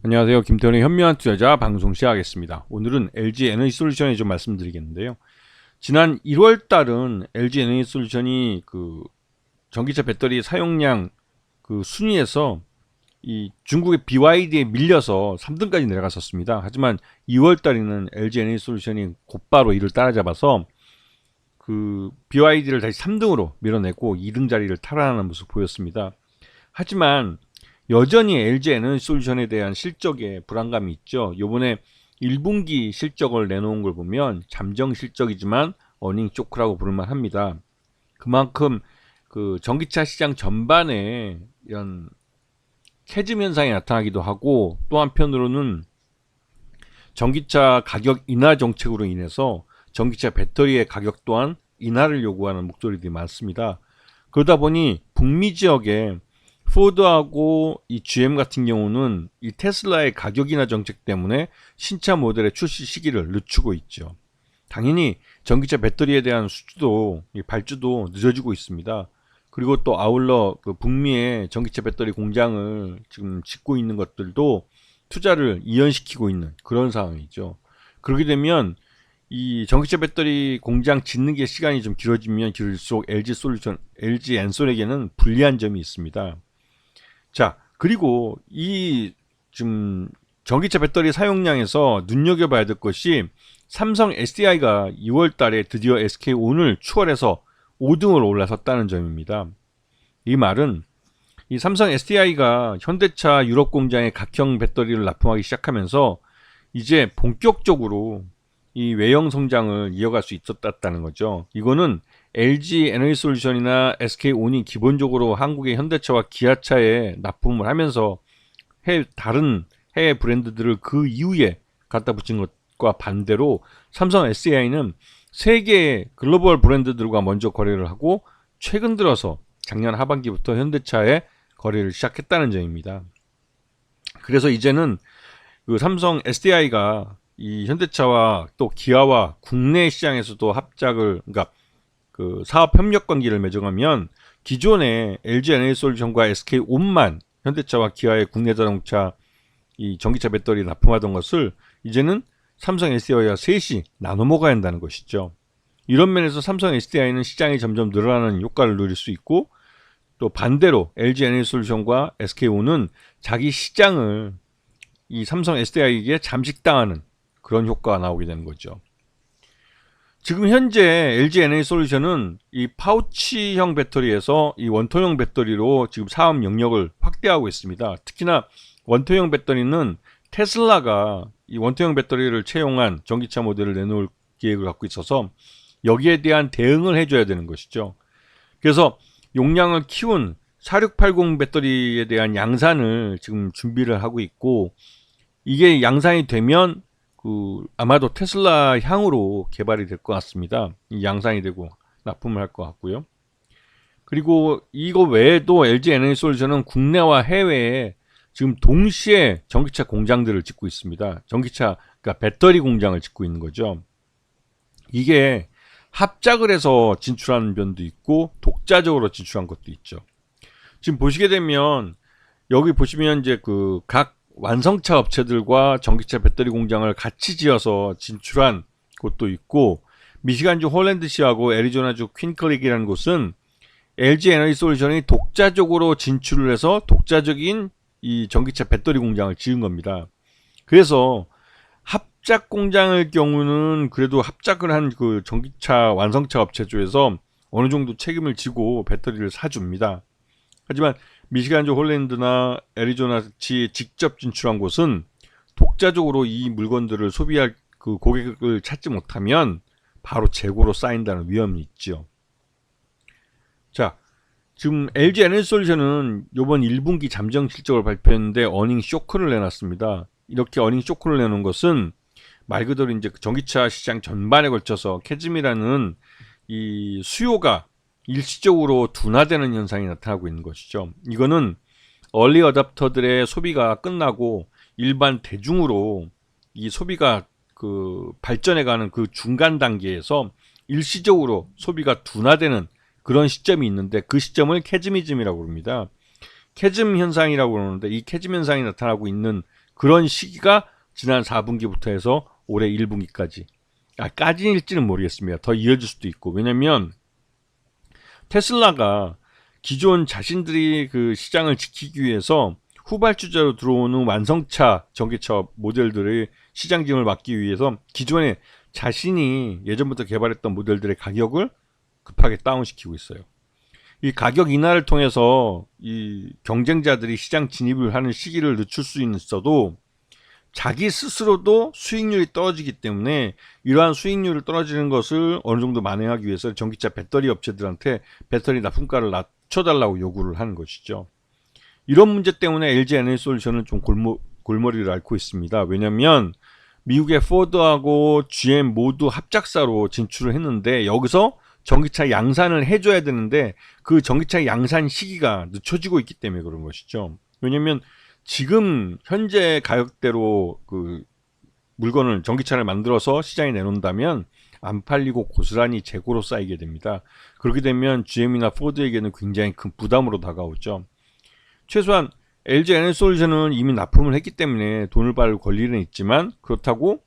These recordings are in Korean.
안녕하세요. 김태훈의 현명한 투자자 방송 시작하겠습니다. 오늘은 LG 에너지솔루션에 좀 말씀드리겠는데요. 지난 1월 달은 LG 에너지솔루션이 그 전기차 배터리 사용량 그 순위에서 이 중국의 BYD에 밀려서 3등까지 내려갔었습니다. 하지만 2월 달에는 LG 에너지솔루션이 곧바로 이를 따라잡아서 그 BYD를 다시 3등으로 밀어내고 2등 자리를 탈환하는 모습을 보였습니다. 하지만 여전히 LG 에너지솔루션에 대한 실적에 불안감이 있죠. 요번에 1분기 실적을 내놓은 걸 보면 잠정 실적이지만 어닝 쇼크라고 부를만 합니다. 그만큼 그 전기차 시장 전반에 이런 캐즘 현상이 나타나기도 하고, 또 한편으로는 전기차 가격 인하 정책으로 인해서 전기차 배터리의 가격 또한 인하를 요구하는 목소리들이 많습니다. 그러다 보니 북미 지역에 포드하고 이 GM 같은 경우는 이 테슬라의 가격 인하 정책 때문에 신차 모델의 출시 시기를 늦추고 있죠. 당연히 전기차 배터리에 대한 수주도 발주도 늦어지고 있습니다. 그리고 또 아울러 그 북미의 전기차 배터리 공장을 지금 짓고 있는 것들도 투자를 이연시키고 있는 그런 상황이죠. 그렇게 되면 이 전기차 배터리 공장 짓는 게 시간이 좀 길어지면 길어질수록 LG 엔솔에게는 불리한 점이 있습니다. 자, 그리고 이 지금 전기차 배터리 사용량에서 눈여겨봐야 될 것이 삼성 SDI가 2월 달에 드디어 SK온을 추월해서 5등으로 올라섰다는 점입니다. 이 말은 이 삼성 SDI가 현대차 유럽 공장에 각형 배터리를 납품하기 시작하면서 이제 본격적으로 이 외형 성장을 이어갈 수 있었다는 거죠. 이거는 LG 에너지솔루션이나 SK온이 기본적으로 한국의 현대차와 기아차에 납품을 하면서 다른 해외 브랜드들을 그 이후에 갖다 붙인 것과 반대로 삼성 SDI는 세계의 글로벌 브랜드들과 먼저 거래를 하고 최근 들어서 작년 하반기부터 현대차에 거래를 시작했다는 점입니다. 그래서 이제는 그 삼성 SDI가 이 현대차와 또 기아와 국내 시장에서도 그러니까 그 사업 협력 관계를 맺어가면 기존의 LG 에너지솔루션과 SK온만 현대차와 기아의 국내 자동차 이 전기차 배터리 납품하던 것을 이제는 삼성 SDI와 셋이 나눠 먹어야 한다는 것이죠. 이런 면에서 삼성 SDI는 시장이 점점 늘어나는 효과를 누릴 수 있고, 또 반대로 LG 에너지솔루션과 SK온은 자기 시장을 이 삼성 SDI에게 잠식당하는 그런 효과가 나오게 되는 거죠. 지금 현재 LG 에너지솔루션은 이 파우치형 배터리에서 이 원통형 배터리로 지금 사업 영역을 확대하고 있습니다. 특히나 원통형 배터리는 테슬라가 이 원통형 배터리를 채용한 전기차 모델을 내놓을 계획을 갖고 있어서 여기에 대한 대응을 해줘야 되는 것이죠. 그래서 용량을 키운 4680 배터리에 대한 양산을 지금 준비를 하고 있고, 이게 양산이 되면 아마도 테슬라 향으로 개발이 될 것 같습니다. 이 양산이 되고 납품을 할 것 같고요. 그리고 이거 외에도 LG 에너지솔루션은 국내와 해외에 지금 동시에 전기차 공장들을 짓고 있습니다. 그러니까 배터리 공장을 짓고 있는 거죠. 이게 합작을 해서 진출하는 면도 있고 독자적으로 진출한 것도 있죠. 지금 보시게 되면 여기 보시면 이제 그 각 완성차 업체들과 전기차 배터리 공장을 같이 지어서 진출한 곳도 있고, 미시간주 홀랜드시하고 애리조나주 퀸클릭이라는 곳은 LG 에너지솔루션이 독자적으로 진출을 해서 독자적인 이 전기차 배터리 공장을 지은 겁니다. 그래서 합작 공장의 경우는 그래도 합작을 한 그 전기차 완성차 업체 쪽에서 어느 정도 책임을 지고 배터리를 사줍니다. 하지만 미시간주 홀랜드나 애리조나치 직접 진출한 곳은 독자적으로 이 물건들을 소비할 그 고객을 찾지 못하면 바로 재고로 쌓인다는 위험이 있죠. 자, 지금 LG 에너지솔루션은 이번 1분기 잠정 실적을 발표했는데 어닝 쇼크를 내놨습니다. 이렇게 어닝 쇼크를 내놓은 것은 말 그대로 이제 전기차 시장 전반에 걸쳐서 캐즘이라는 이 수요가 일시적으로 둔화되는 현상이 나타나고 있는 것이죠. 이거는 얼리 어답터들의 소비가 끝나고 일반 대중으로 이 소비가 그 발전해가는 그 중간 단계에서 일시적으로 소비가 둔화되는 그런 시점이 있는데, 그 시점을 캐즘이즘이라고 합니다. 캐즘 현상이라고 그러는데, 이 캐즘 현상이 나타나고 있는 그런 시기가 지난 4분기부터 해서 올해 1분기까지 까지일지는 모르겠습니다. 더 이어질 수도 있고. 왜냐면 테슬라가 기존 자신들이 그 시장을 지키기 위해서 후발주자로 들어오는 완성차 전기차 모델들의 시장 진입을 막기 위해서 기존에 자신이 예전부터 개발했던 모델들의 가격을 급하게 다운시키고 있어요. 이 가격 인하를 통해서 이 경쟁자들이 시장 진입을 하는 시기를 늦출 수 있어도 자기 스스로도 수익률이 떨어지기 때문에 이러한 수익률을 떨어지는 것을 어느 정도 만회하기 위해서 전기차 배터리 업체들한테 배터리 납품가를 낮춰달라고 요구를 하는 것이죠. 이런 문제 때문에 LG 에너지솔루션은 좀 골머리를 앓고 있습니다. 왜냐하면 미국의 포드하고 GM 모두 합작사로 진출을 했는데 여기서 전기차 양산을 해줘야 되는데 그 전기차 양산 시기가 늦춰지고 있기 때문에 그런 것이죠. 왜냐하면 지금 현재 가격대로 그 물건을 전기차를 만들어서 시장에 내놓는다면 안 팔리고 고스란히 재고로 쌓이게 됩니다. 그렇게 되면 GM이나 포드에게는 굉장히 큰 부담으로 다가오죠. 최소한 LG 에너지솔루션은 이미 납품을 했기 때문에 돈을 받을 권리는 있지만 그렇다고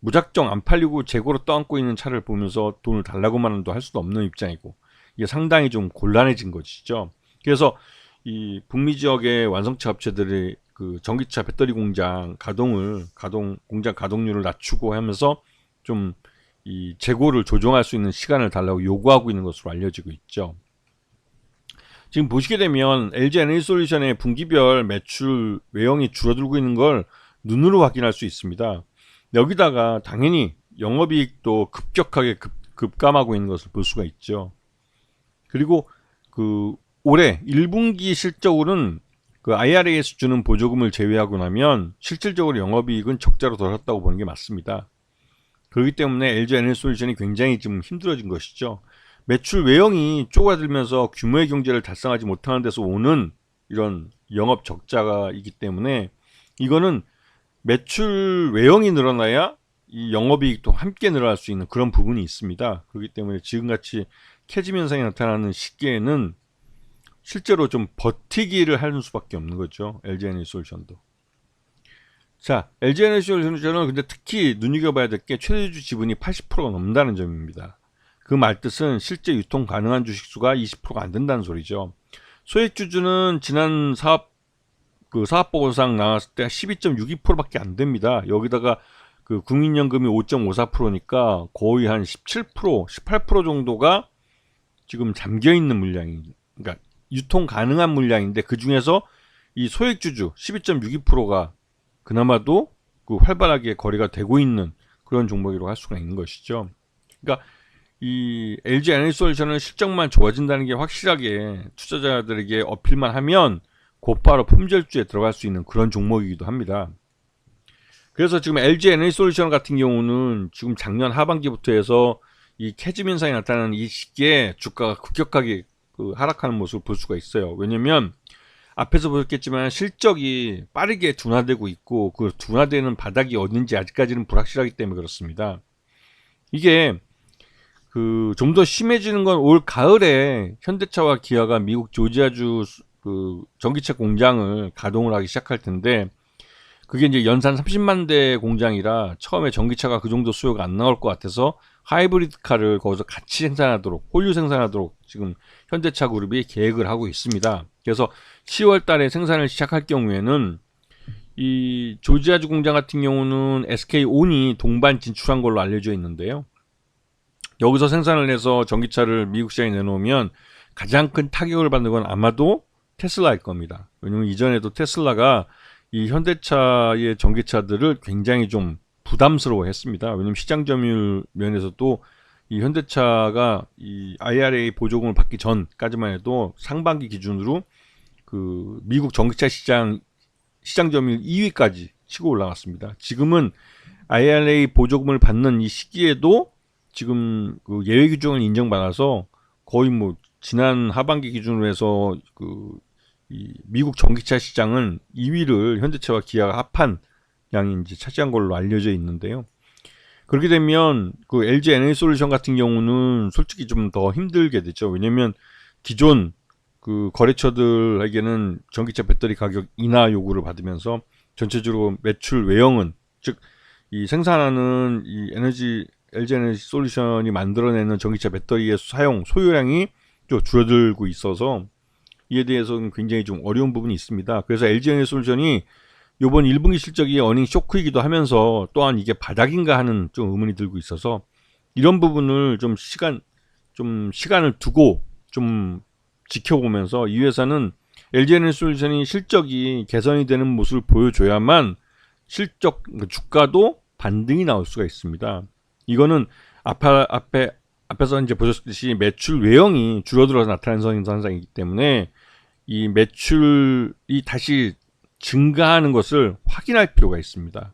무작정 안 팔리고 재고로 떠안고 있는 차를 보면서 돈을 달라고만 할 수도 없는 입장이고 이게 상당히 좀 곤란해진 것이죠. 그래서 이 북미 지역의 완성차 업체들이 그 전기차 배터리 공장 공장 가동률을 낮추고 하면서 좀 이 재고를 조정할 수 있는 시간을 달라고 요구하고 있는 것으로 알려지고 있죠. 지금 보시게 되면 LG 에너지솔루션의 분기별 매출 외형이 줄어들고 있는 걸 눈으로 확인할 수 있습니다. 여기다가 당연히 영업이익도 급격하게 급감하고 있는 것을 볼 수가 있죠. 그리고 그 올해 1분기 실적으로는 그 IRA에서 주는 보조금을 제외하고 나면 실질적으로 영업이익은 적자로 돌아갔다고 보는 게 맞습니다. 그렇기 때문에 LG 에너지솔루션이 굉장히 좀 힘들어진 것이죠. 매출 외형이 쪼그라들면서 규모의 경제를 달성하지 못하는 데서 오는 이런 영업 적자가 있기 때문에 이거는 매출 외형이 늘어나야 이 영업이익도 함께 늘어날 수 있는 그런 부분이 있습니다. 그렇기 때문에 지금같이 캐즘 현상이 나타나는 시기에는 실제로 좀 버티기를 하는 수밖에 없는 거죠. LG 에너지솔루션도. 자, LG 에너지솔루션은 근데 특히 눈여겨봐야 될 게 최대주 지분이 80%가 넘는다는 점입니다. 그 말뜻은 실제 유통 가능한 주식수가 20%가 안 된다는 소리죠. 소액주주는 지난 사업보고서상 나왔을 때 12.62%밖에 안 됩니다. 여기다가 그 국민연금이 5.54%니까 거의 한 17%, 18% 정도가 지금 잠겨 있는 물량이, 그러니까 유통 가능한 물량인데 그 중에서 이 소액주주 12.62%가 그나마도 그 활발하게 거래가 되고 있는 그런 종목이라고 할 수가 있는 것이죠. 그러니까 이 LG 에너지솔루션은 실적만 좋아진다는 게 확실하게 투자자들에게 어필만 하면 곧바로 품절주에 들어갈 수 있는 그런 종목이기도 합니다. 그래서 지금 LG 에너지솔루션 같은 경우는 지금 작년 하반기부터 해서 이 캐즘 현상이 나타나는 이 시기에 주가가 급격하게 하락하는 모습을 볼 수가 있어요. 왜냐면 앞에서 보셨겠지만 실적이 빠르게 둔화되고 있고 그 둔화되는 바닥이 어딘지 아직까지는 불확실하기 때문에 그렇습니다. 이게 좀 더 심해지는 건 올 가을에 현대차와 기아가 미국 조지아주 전기차 공장을 가동을 하기 시작할 텐데 그게 이제 연산 30만 대 공장이라 처음에 전기차가 그 정도 수요가 안 나올 것 같아서 하이브리드 카를 거기서 같이 생산하도록 홀류 생산하도록 지금 현대차 그룹이 계획을 하고 있습니다. 그래서 10월 달에 생산을 시작할 경우에는 이 조지아주 공장 같은 경우는 SK온이 동반 진출한 걸로 알려져 있는데요. 여기서 생산을 해서 전기차를 미국 시장에 내놓으면 가장 큰 타격을 받는 건 아마도 테슬라일 겁니다. 왜냐면 이전에도 테슬라가 이 현대차의 전기차들을 굉장히 좀 부담스러워 했습니다. 왜냐면 시장 점유율 면에서도 이 현대차가 이 IRA 보조금을 받기 전까지만 해도 상반기 기준으로 그 미국 전기차 시장 점유율 2위까지 치고 올라갔습니다. 지금은 IRA 보조금을 받는 이 시기에도 지금 그 예외 규정을 인정받아서 거의 뭐 지난 하반기 기준으로 해서 이 미국 전기차 시장은 2위를 현대차와 기아가 합한 양이 이제 차지한 걸로 알려져 있는데요. 그렇게 되면 그 LG 에너지솔루션 같은 경우는 솔직히 좀 더 힘들게 되죠. 왜냐면 기존 그 거래처들에게는 전기차 배터리 가격 인하 요구를 받으면서 전체적으로 매출 외형은, 즉 이 생산하는 이 LG 에너지 솔루션이 만들어내는 전기차 배터리의 소요량이 좀 줄어들고 있어서 이에 대해서는 굉장히 좀 어려운 부분이 있습니다. 그래서 LG 에너지 솔루션이 이번 1분기 실적이 어닝 쇼크이기도 하면서 또한 이게 바닥인가 하는 좀 의문이 들고 있어서 이런 부분을 좀 시간을 두고 좀 지켜보면서 이 회사는 LG 에너지 솔루션이 실적이 개선이 되는 모습을 보여줘야만 주가도 반등이 나올 수가 있습니다. 이거는 앞에서 이제 보셨듯이 매출 외형이 줄어들어서 나타나는 현상이기 때문에 이 매출이 다시 증가하는 것을 확인할 필요가 있습니다.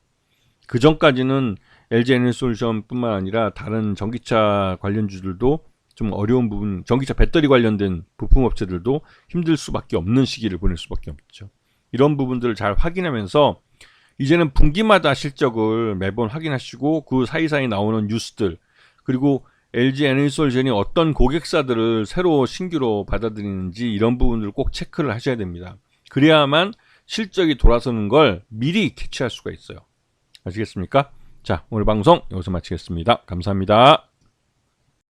그 전까지는 LG 에너지 솔루션뿐만 아니라 다른 전기차 관련주들도 좀 어려운 부분, 전기차 배터리 관련된 부품 업체들도 힘들 수밖에 없는 시기를 보낼 수밖에 없죠. 이런 부분들을 잘 확인하면서 이제는 분기마다 실적을 매번 확인하시고 그 사이사이 나오는 뉴스들, 그리고 LG 에너지 솔루션이 어떤 고객사들을 새로 신규로 받아들이는지 이런 부분들을 꼭 체크를 하셔야 됩니다. 그래야만 실적이 돌아서는 걸 미리 캐치할 수가 있어요. 아시겠습니까? 자, 오늘 방송 여기서 마치겠습니다. 감사합니다.